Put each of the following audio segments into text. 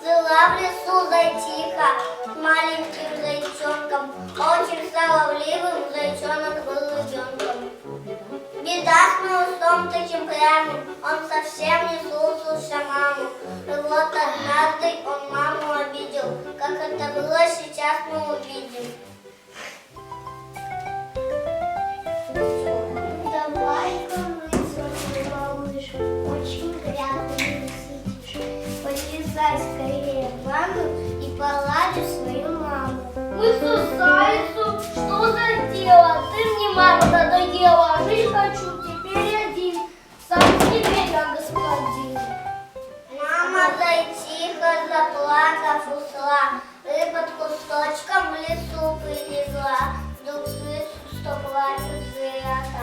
Жила в лесу зайчиха с маленьким зайчонком. Очень шаловливым зайчонок был ребенком. Беда с малышом таким прямым, он совсем не слушался маму. И вот однажды он маму обидел, как это было сейчас мы увидим. Давай-ка высохни, малыш, очень грязный сидишь. Полезай скорее в ванну и поладишь свою маму. Высосайцу, что за дело? Ты мне, мама, надоела, а жить хочу теперь один. Сам себе я господин. Мама зайчиха, заплакав, ушла, и под кусточком в лесу прилегла. Вдруг слышу, что плачут зверята,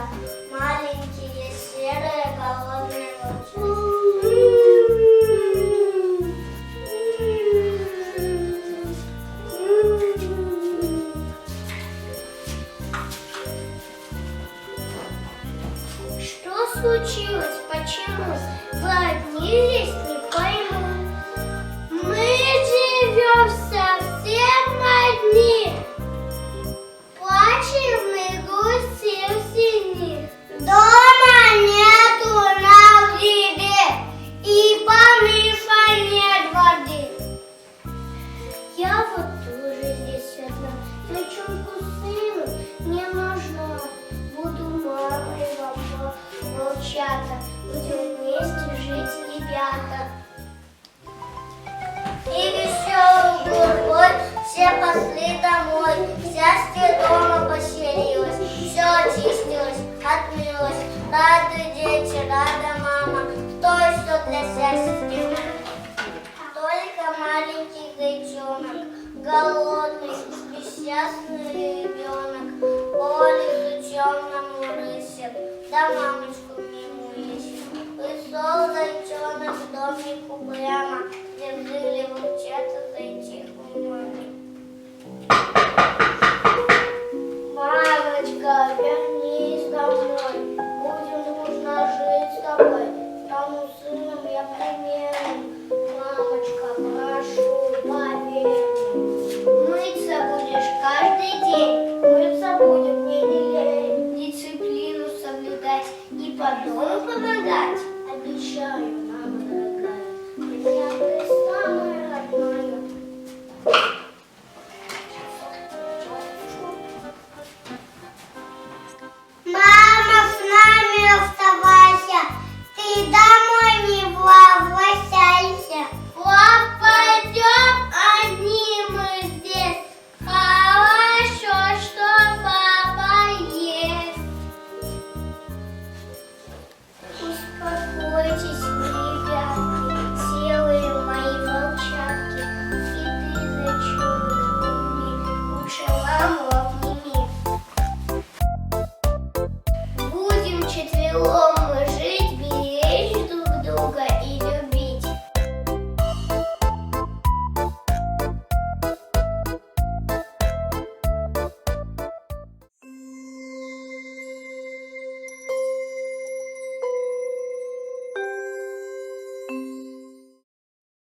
маленькие, серые, голодные Что случилось? Почему? Вы одни здесь, не пойму. Мы живем совсем одни. Плачем и грустим синих. Дома нету на грибе, и помыша нет воды. Я вот тоже здесь одна. Зайчонку сыну не нужна. Буду мамой вам волчата. Будем вместе жить, ребята. И веселой гурьбой все пошли домой. Счастье дома поселилось, все очистилось, отмылось. Рады дети, рада мама, то, что для счастья